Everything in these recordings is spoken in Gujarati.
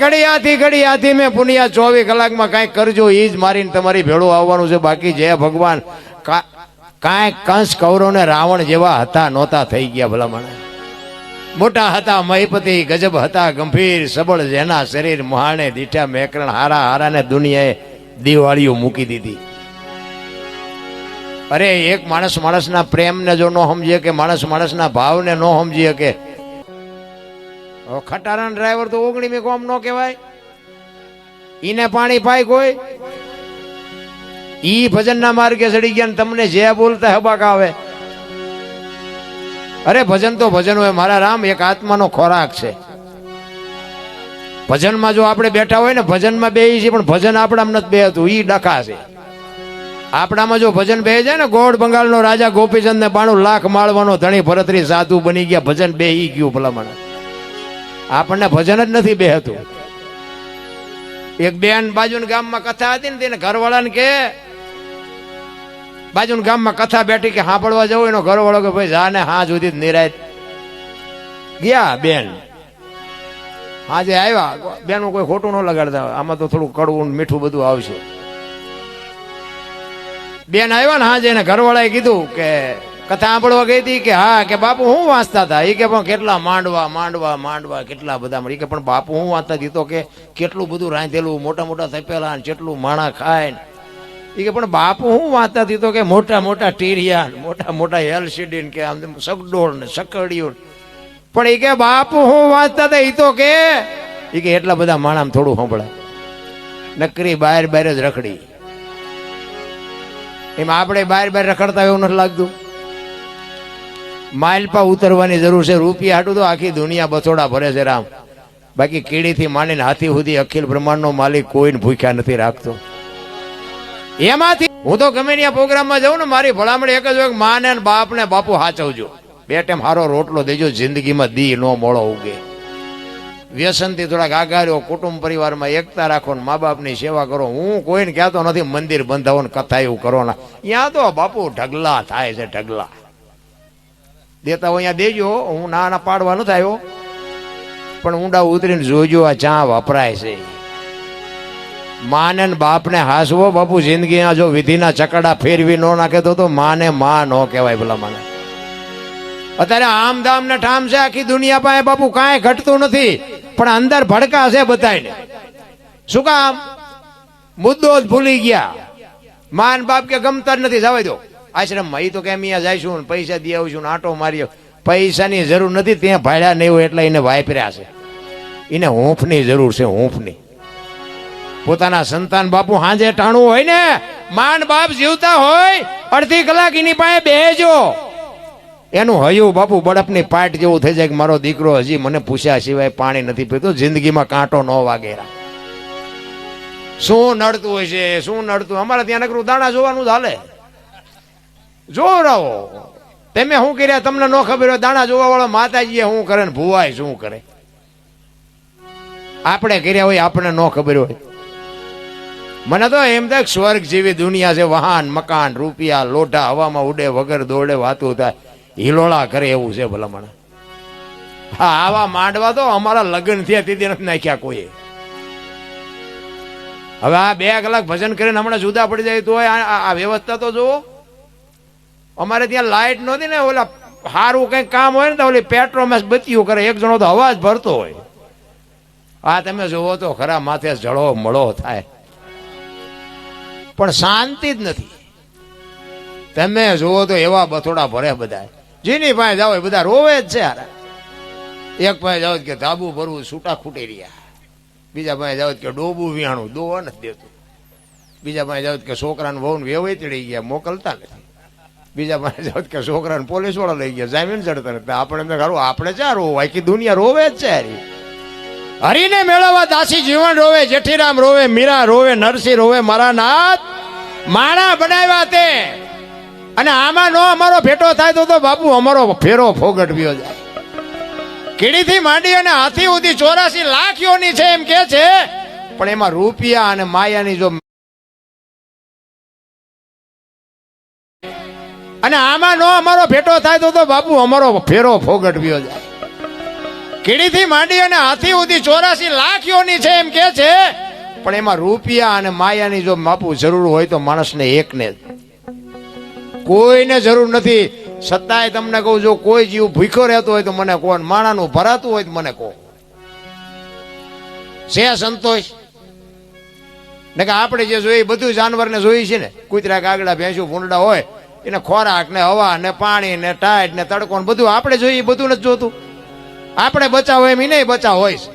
ઘડિયાથી મેં પુનિયા 24 કલાકમાં કાંઈક કરજો, એ જ મારીને તમારી ભેળું આવવાનું છે. બાકી જય ભગવાન કાંઈ કંસ કૌરવ ને રાવણ જેવા હતા નહોતા થઈ ગયા. ભલામણ મોટા હતા મહીપતિ, ગજબ હતા ગંભીર સબળ, જેના શરીર મહાણે દીઠા મેકરણ, હારા ને દુનિયાએ દિવાળીઓ મૂકી દીધી. અરે એક માણસના પ્રેમને જો ન સમજીએ કે માણસના ભાવને ન સમજીએ કે ખટારાના ડ્રાઈવર તો 19મી કોમ ન કહેવાય. ઈને પાણી પાય કોઈ, ઈ ભજનના માર્ગે ચડી ગયા. તમને જે બોલતા હબાક આવે. અરે ભજન તો ભજન હોય મારા રામ, એક આત્માનો ખોરાક છે. ભજનમાં જો આપણે બેઠા હોય ને, ભજનમાં બેહી છીએ પણ ભજન આપણામાં નથી બેહતું, ઈ ડખા છે. આપણામાં જો ભજન બેહી જાય ને, ગોળ બંગાળનો રાજા ગોપીચંદ ને 92 લાખ માળવાનો ધણી ભરતરી સાધુ બની ગયા, ભજન બેહી ગયું. ભલામણ આપણને ભજન જ નથી બેહતું. એક બેન બાજુના ગામમાં કથા હતી ને, તેને ઘરવાળાને કે બાજુના ગામમાં કથા બેઠી કે સાંભળવા જવું, એનો ઘરવાળો કે ભાઈ જા ને હા સુધી નિરાય ગયા. બેન હાજે આવ્યા, બેન કોઈ ખોટું ન લગાડતા, આમાં તો થોડું કડવું મીઠું બધું આવશે. બેન આવ્યા ને હાજે, એને ઘરવાળાએ કીધું કે કથા સાંભળવા ગઈ હતી કે હા, કે બાપુ હું વાંચતા હતા. એ કે પણ કેટલા માંડવા કેટલા બધા મળી. કે પણ બાપુ હું વાંચતા હતી તો કે કેટલું બધું રાંધેલું, મોટા થપેલા, કેટલું માણા ખાય. એ કે પણ બાપુ હું વાંચતા હતી તો કે મોટા ટીરિયા, મોટા એલસીડી કે આમ સગડોળ ને સકડીઓ. પણ એ કે બાપુ હું વાંચતા હતા એ તો કે એટલા બધા માણા થોડું સાંભળાય. નકરી બહાર જ રખડી. એમાં આપણે બહાર રખડતા એવું નથી લાગતું. માઇલપા ઉતરવાની જરૂર છે. રૂપિયા હાટું તો આખી દુનિયા બસોડા ભરે છે રામ. બાકી કીડીથી માંડીને હાથી સુધી અખિલ બ્રહ્માંડનો માલિક કોઈને ભૂખ્યા નથી રાખતો. એમાંથી હું તો ગમે ત્યાં પ્રોગ્રામમાં જાઉં ને, મારી ભલામણ એક જ હોય, માં ને બાપ ને બાપુ હાચવજો. 2 ટાઈમ હારો રોટલો દેજો, જિંદગીમાં દી નો મોળો ઉગે. વ્યસનથી થોડાક આગાર્યો, કુટુંબ પરિવારમાં એકતા રાખો ને મા બાપની સેવા કરો. હું કોઈને કહેતો નથી મંદિર બંધાવો ને કથા એવું કરો ના. ત્યાં તો બાપુ ઢગલા થાય છે, ઢગલા દેતા હોય અહીંયા દેજો. હું ના પાડવા નથી આવ્યો, પણ ઊંડા ઉતરીને જોજો આ ચા વપરાય છે. માને બાપને હાસવો બાપુ. જિંદગીના જો વિધિના ચકડા ફેરવી ન નાખે તો માને માં ન કહેવાય. ભલા મને અત્યારે આમ ધામ ને ઠામ છે આખી દુનિયા પાસે બાપુ, કાંઈ ઘટતું નથી, પણ અંદર ભડકા છે બધાને. શું કામ? મુદ્દો જ ભૂલી ગયા. માન બાપ કે ગમતા જ નથી, જવા દો આશ્રમમાં. એ તો કે અહીંયા જઈશું, પૈસા દઈ આવીશું, આટો મારી. પૈસાની જરૂર નથી, ત્યાં ભાડ્યા નહીં હોય એટલે એને વાપર્યા છે. એને હૂંફની જરૂર છે, હૂંફની. પોતાના સંતાન બાપુ હાજે ટાણું હોય ને, માન બાપ જીવતા હોય, અડધી કલાક એની પાસે બેહજો. એનું હયું બાપુ બળપની પાટ જેવું થઈ જાય કે મારો દીકરો હજી મને પૂછ્યા સિવાય પાણી નથી પીતો, જિંદગીમાં કાંટો ન વાગે. શું નડતું હોય છે, શું નડતું. અમારે ત્યાં નકરું દાણા જોવાનું જ હાલે. જો રહો તમે શું કર્યા તમને ન ખબર હોય. દાણા જોવા વાળો માતાજી શું કરે ને ભુવાય શું કરે. આપણે કર્યા હોય આપણે ન ખબર હોય. મને તો એમ થાય સ્વર્ગ જેવી દુનિયા છે. વાહન મકાન રૂપિયા લોઢા હવામાં ઉડે, વગર દોડે વાતું થાય, હિલોળા કરે એવું છે. ભલામણ હા, આવા માંડવા તો અમારા લગ્ન થયા તેથી નથી નાખ્યા કોઈ. હવે આ 2 કલાક ભજન કરીને હમણાં જુદા પડી જાય તો આ વ્યવસ્થા તો જુઓ. અમારે ત્યાં લાઈટ નહોતી ને, ઓલા સારું કઈક કામ હોય ને તો ઓલી પેટ્રોમેસ બત્તીઓ કરે, એક જણો તો અવાજ ભરતો હોય. આ તમે જોવો તો ખરા, માથે જળો મળો થાય, પણ શાંતિ જ નથી. તમે જોવો તો એવા બથોડા ભરે બધા. જેની પાસે જાઓ એ બધા રોવે જ છે. યાર એક પાસે જાઓ કે ધાબુ ભરવું છૂટા ખૂટી રહ્યા, બીજા પાસે જાઓ કે ડોબું વિહાણું દોવા નથી દેતું, બીજા પાસે જાઓ કે છોકરાને વહુ વેવાઈ ચડી ગયા મોકલતા નથી, બીજા પાસે જાઓ કે છોકરાને પોલીસ વાળા લઈ ગયા જામીન ચડતા નથી. આપણે ખરું આપણે ચા રોવું, આખી દુનિયા રોવે જ છે. હરીને મેળવવા દાસી જીવન રોવે, જેઠીરામ રોવે, મીરા રોવે, નરસિંહ રોવે, મારા નાથ માણા બનાવ્યા તે. અને આમાં નો અમારો ભેટો થાય તો બાપુ અમારો ફેરો ફોગટવ્યો જાય. કીડીથી માંડી અને હાથી સુધી 84 લાખ યોની છે એમ કે છે, પણ એમાં રૂપિયા અને માયાની જો અને આમાં નો અમારો ભેટો થાય તો બાપુ અમારો ફેરો ફોગટવ્યો જાય. કીડીથી માંડી અને હાથી સુધી 84 લાખ યોની છે એમ કે છે, પણ એમાં રૂપિયા અને માયાની જો માપવું જરૂર હોય તો માણસને એકને જ, કોઈને જરૂર નથી. છતાંય તમને કહું, જો કોઈ જીવ ભૂખ્યો રહેતો હોય તો મને કહો, માણાનું ભરાતું હોય તો મને કહો. છે સંતોષ ને કે આપણે જે જોઈએ બધું જાનવરને જોઈએ છે ને, કૂતરા કાગડા ભેંસું ભૂંડા હોય એને ખોરાક ને હવા ને પાણી ને ટાઈટ ને તડકો ને બધું આપણે જોઈએ, બધું નથી જોતું. આપણે બચાવ એમ એને બચાવ હોય છે.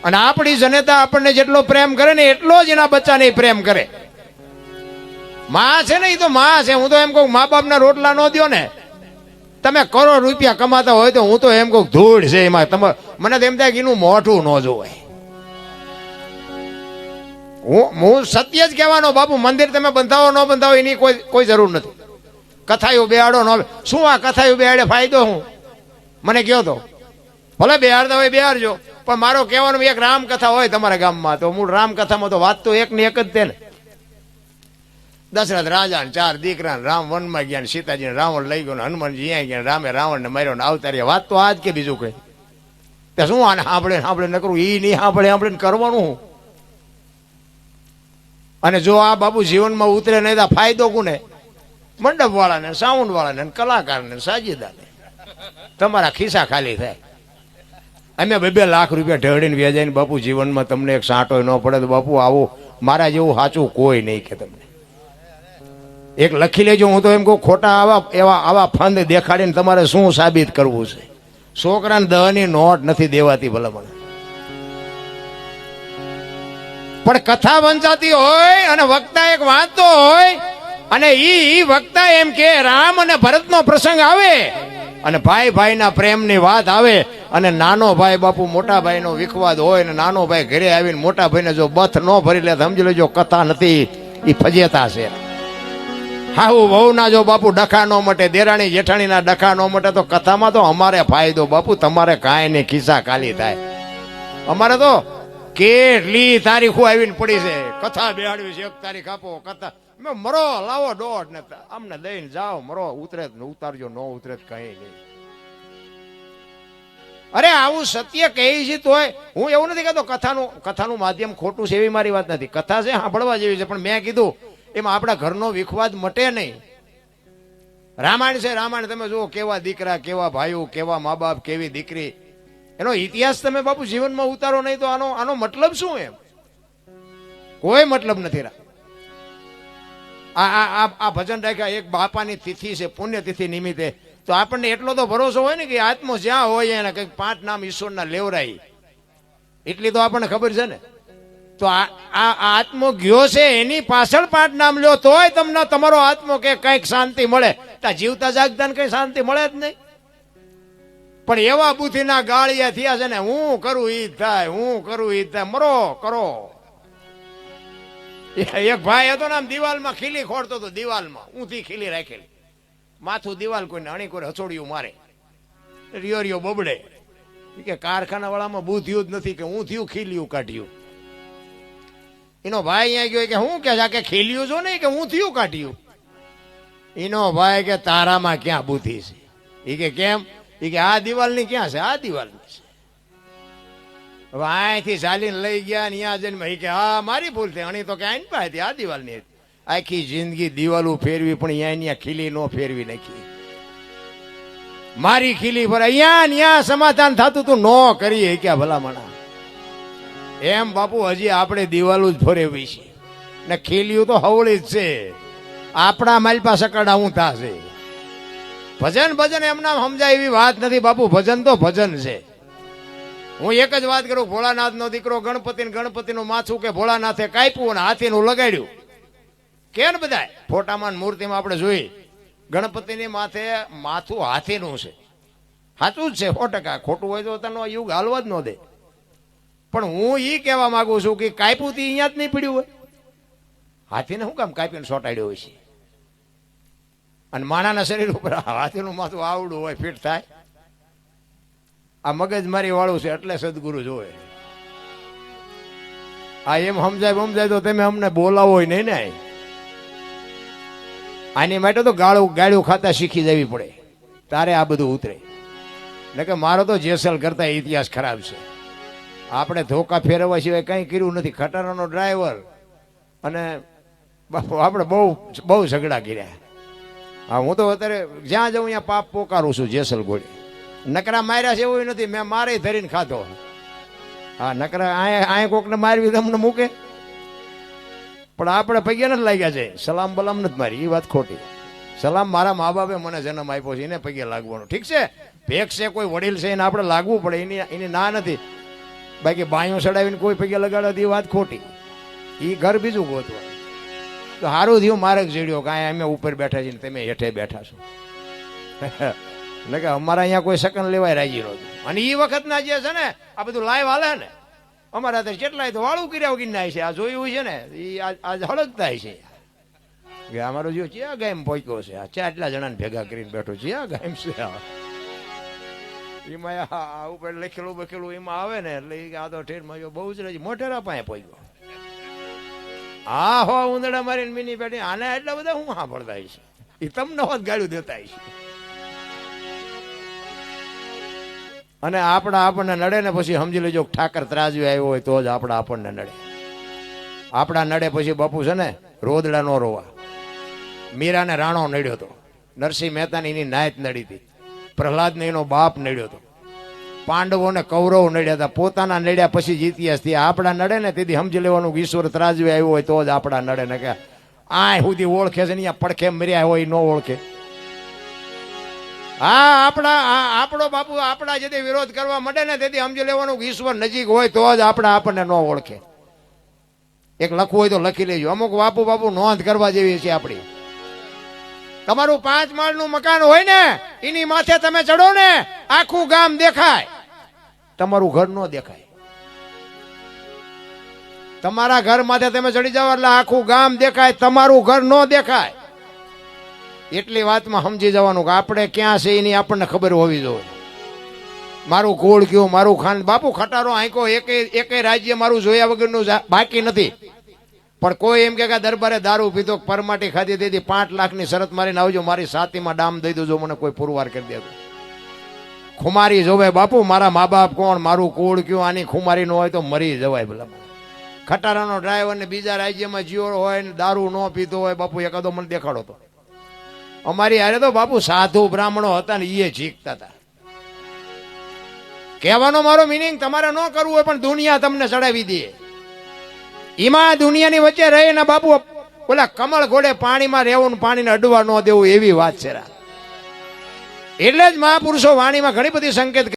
અને આપણી જનતા આપણને જેટલો પ્રેમ કરે ને એટલો જ એના બચ્ચાને પ્રેમ કરે. માં છે ને, એ તો માં છે. હું તો એમ કહું, મા બાપના રોટલા ન દો ને, તમે કરોડ રૂપિયા કમાતા હોય તો હું તો એમ કહું ધૂળ છે એમાં. તમારે મને તો એમ થાય કે એનું મોઢું ન જોવાય. હું સત્ય જ કહેવાનો બાપુ. મંદિર તમે બંધાવો ન બંધાવો એની કોઈ જરૂર નથી. કથાયું બેહાડો ન, શું આ કથાયું બેહાડે ફાયદો હું? મને કહો તો ભલે બેહાડતા હોય બેહાડજો, પણ મારો કહેવાનો એક રામકથા હોય તમારા ગામમાં તો મૂળ રામકથામાં તો વાત તો એક ને એક જ તે ને. દશરથ રાજા 4 દીકરા, રામ વનમાં ગયા, સીતાજીને રાવણ લઈ ગયો, હનુમાનજી અહીંયા ગયા, રામે રાવણને માર્યો ને અવતાર્યા. વાત તો આજ કે બીજું કઈ? શું આને સાંભળે ન કરવું? એ નહીં સાંભળે કરવાનું હું? અને જો આ બાબુ જીવનમાં ઉતરે નહીં તો ફાયદો કોને? મંડપ વાળાને, સાઉન્ડ વાળાને, કલાકારને, સાજીદાને. તમારા ખિસ્સા ખાલી થાય. અમે 2 લાખ રૂપિયા ઢળીને વ્યાજાઈને બાપુ જીવનમાં તમને એક સાંટો ન પડે તો બાપુ આવું મારા જેવું સાચું કોઈ નહીં કે તમને. એક લખી લેજો. હું તો એમ કહું, ખોટા આવા ફંદ દેખાડીને તમારે શું સાબિત કરવું છે? છોકરાને 10ની નોટ નથી દેવાતી ભલે મને, પણ કથા વંચાતી હોય અને વક્તા એક વાંચતો હોય અને ઈ વક્તા એમ કે રામ અને ભરતનો પ્રસંગ આવે અને ભાઈ ભાઈના પ્રેમની વાત આવે અને નાનો ભાઈ બાપુ મોટા ભાઈનો વિખવાદ હોય ને નાનો ભાઈ ઘરે આવીને મોટા ભાઈને જો બથ ન ભરી લે, સમજી લેજો કથા નથી, એ ફજેતા છે. હાહુ વહુના જો બાપુ ડખા નો મટે, દેરાણી જેઠાણીના ડખા નો મટે તો કથામાં તો અમારે ફાયદો બાપુ. તમારે કાંઈ નહીં, ખિસ્સા ખાલી થાય. અમારે તો કેટલી તારીખો આવીને પડી છે. કથા બેહાડવી છે, 1 તારીખ આપો, કથા મરો લાવો દોઢ ને અમને દઈને જાઓ, મરો ઉતરે ઉતારજો, ન ઉતરે કઈ નહીં. અરે આવું સત્ય કહી છે તોય હું એવું નથી કહેતો કથાનું માધ્યમ ખોટું છે એવી મારી વાત નથી. કથા છે સાંભળવા જેવી છે, પણ મેં કીધું એમાં આપણા ઘરનો વિખવાદ મટે નહીં. રામાયણ છે, રામાયણ તમે જુઓ, કેવા દીકરા, કેવા ભાઈઓ, કેવા મા બાપ, કેવી દીકરી, એનો ઇતિહાસ તમે બાપુ જીવનમાં ઉતારો નહીં તો આનો મતલબ શું? એમ કોઈ મતલબ નથી. આ ભજન રાખ્યા, એક બાપાની તિથિ છે, પુણ્યતિથિ નિમિત્તે, તો આપણને એટલો તો ભરોસો હોય ને કે આત્મો જ્યાં હોય એને કંઈક 5 નામ ઈશ્વરના લેવરાય, એટલી તો આપણને ખબર છે ને. તો આ આત્મો ગયો છે એની પાછળ 5 નામ લ્યો તોય તમને તમારો આત્મો કે કંઈક શાંતિ મળે. જીવતા જાગતા ને કઈ શાંતિ મળે જ નહીં. પણ એવા બુદ્ધિના ગાળિયા થયા છે ને, હું કરું ઈ થાય, હું કરું ઈ થાય, મરો કરો. એક ભાઈ હતો ને, આમ દિવાલમાં ખીલી ખોડતો હતો, દિવાલમાં ઊંધી ખીલી રાખેલી, માથું દિવાલ કોઈને અણી કોઈ હથોડિયું મારે, રિયો બબડે. કે કારખાના વાળામાં બુદ્ધિયું જ નથી કે ઊંધિયું ખીલિયું કાઢ્યું. એનો ભાઈ અહીંયા ગયો કે હું કે ખીલિયું છો નહીં કે ઊંધિયું કાઢ્યું. એનો ભાઈ કે તારામાં ક્યાં બુદ્ધિ છે? એ કે કેમ? એ કે આ દિવાલની ક્યાં છે? આ દિવાલની છે. હવે અહીંથી ચાલીને લઈ ગયા ને ત્યાં જઈને કે હા મારી ભૂલ થઈ, અણી તો કે આઈને પાછી આ દિવાલની. આખી જિંદગી દિવાલો ફેરવી પણ અહીંયા ખીલી નો ફેરવી નાખી. મારી ખીલી પર અહીંયા સમાધાન થતું તું નો કરીએ ક્યાં ભલામણા. એમ બાપુ હજી આપણે દિવાલો જ ફરેવી છે ને ખીલીયું તો હવળી જ છે. આપણા માલપા સકડા ઊંધા છે. ભજન એમના સમજાય એવી વાત નથી બાપુ. ભજન તો ભજન છે. હું એક જ વાત કરું, ભોળાનાથ નો દીકરો ગણપતિનું માથું કે ભોળાનાથે કાપ્યું અને હાથીનું લગાડ્યું. કે ને બધા ફોટામાં મૂર્તિમાં આપણે જોઈ, ગણપતિની માથે માથું હાથીનું છે. સાચું જ છે 100%. ખોટું હોય તો તનો યુગ હાલવા જ ન દે. પણ હું એ કહેવા માંગુ છું કે કાપ્યું થી અહીંયા જ નહીં પડ્યું હોય. હાથીને શું કામ કાપીને સોટાડ્યો હોય છે? અને માણાના શરીર ઉપર હાથીનું માથું આવડું હોય, ફિટ થાય. આ મગજમારી વાળું છે એટલે સદગુરુ જોવે. આ એમ સમજાય તો તમે અમને બોલાવો નહીં ને. આની માટે તો ગાળું ખાતા શીખી જવી પડે, તારે આ બધું ઉતરે. ને કે મારો તો જેસલ કરતા ઇતિહાસ ખરાબ છે. આપણે ધોકા ફેરવવા સિવાય કંઈ કર્યું નથી. ખટારાનો ડ્રાઈવર અને બાપુ આપણે બહુ બહુ ઝઘડા કર્યા. હા, હું તો અત્યારે જ્યાં જાઉં ત્યાં પાપ પોકારું છું. જેસલ ગોળી નકરા માર્યા છે એવું નથી, મેં મારે ધરીને ખાધો. હા, નકરા અહીંયા કોકને મારવી તમને મૂકે, પણ આપણે પગે નથી લાગ્યા છે. સલામ બલામ નથી મારી, એ વાત ખોટી. સલામ મારા મા બાપે મને જન્મ આપ્યો છે, એને પગે લાગવાનો. ઠીક છે, ભેગ છે, કોઈ વડીલ છે, એને આપણે લાગવું પડે, એની ના નથી. બાકી બાયું ચડાવીને કોઈ પગે લગાડે એ વાત ખોટી. એ ઘર બીજું ગોતવા. તો સારું થયું મારે જીડ્યો કે અમે ઉપર બેઠા છીએ તમે હેઠે બેઠા છો. એટલે કે અમારા અહીંયા કોઈ સેકન્ડ લેવાય રાજી નહોતું. અને એ વખતના જે છે ને આ બધું લાઈવ હાલે ને, અમારા અત્યારે કેટલાય તો વાળું કર્યા ગિરનાય છે. આ જોયું છે ને એ આજ હળગતા છે કે અમારો જો ક્યાં ગામ પહોંચ્યો છે. આ ચાટલા જણાને ભેગા કરીને બેઠો છે. આ ગામ છે એમાં આ ઉપર લખેલું બખેલું એમાં આવે ને એટલે આ તો ઠેરમાં જો બહુ જ રહી મોટેરા પાસે પહોંચ્યો. હા હો ઉંદડા મારીને મીની પેટી આને એટલા બધા હું સાંભળતા છે. એ તમને હોત ગાળ્યું દેતા છે. અને આપણને નડે ને પછી સમજી લેજો ઠાકર ત્રાજવી આવ્યો હોય તો જ આપણને નડે. આપણા નડે પછી બાપુ છે ને રોદડા નો રોવા. મીરાને રાણો નડ્યો હતો, નરસિંહ મહેતાની એની નાયત નડી હતી, પ્રહલાદને એનો બાપ નડ્યો હતો, પાંડવોને કૌરવ નડ્યા હતા. પોતાના નડ્યા પછી જ ઇતિહાસ થી આપણા નડે ને તેથી સમજી લેવાનું ઈશ્વર ત્રાજવી આવ્યો હોય તો જ આપણા નડે ને કે આ સુધી ઓળખે છે ને પડખે મર્યા હોય ન ઓળખે. હા, આપણો બાપુ આપણા જેથી વિરોધ કરવા માંડે ને તેથી સમજી લેવાનું ઈશ્વર નજીક હોય તો જ આપણને ન ઓળખે. એક લખવું હોય તો લખી લેજો. અમુક બાપુ નોંધ કરવા જેવી છે આપણી. તમારું 5 માળનું મકાન હોય ને એની માથે તમે ચડો ને આખું ગામ દેખાય, તમારું ઘર ન દેખાય. તમારા ઘર માથે તમે ચડી જાવ એટલે આખું ગામ દેખાય, તમારું ઘર ન દેખાય. એટલી વાતમાં સમજી જવાનું કે આપણે ક્યાં છે એની આપણને ખબર હોવી જોઈએ. મારું કુળ કયું, મારું ખાન. બાપુ ખટારો આંકો એકે રાજ્ય મારું જોયા વગરનું બાકી નથી. પણ કોઈ એમ કે દરબારે દારૂ પીતો પરમાટી ખાધી તેથી 5 લાખની શરત મારીને આવજો, મારી સાતીમાં ડામ દઈ દેજો, મને કોઈ પુરવાર કરી દેજો. ખુમારી જોવે બાપુ, મારા મા બાપ કોણ, મારું કુળ કયું. આની ખુમારી ન હોય તો મરી જવાય. ભલા ખટારાનો ડ્રાઈવર ને બીજા રાજ્યમાં જીવો હોય ને દારૂ ન પીતો હોય બાપુ, એકાદો મને દેખાડો તો. અમારી હારે તો બાપુ સાધુ બ્રાહ્મણો હતા ને એ જીકતા હતા. કહેવાનો મારો મિનિંગ તમારે ન કરવું હોય પણ દુનિયા તમને ચડાવી દે. એમાં દુનિયાની વચ્ચે રહે ને બાપુ ઓલા કમળ ઘોડે પાણીમાં રહેવું, પાણીને અડવા ન દેવું, એવી વાત છે. એટલે જ મહાપુરુષો વાણીમાં ઘણી બધી સંકેત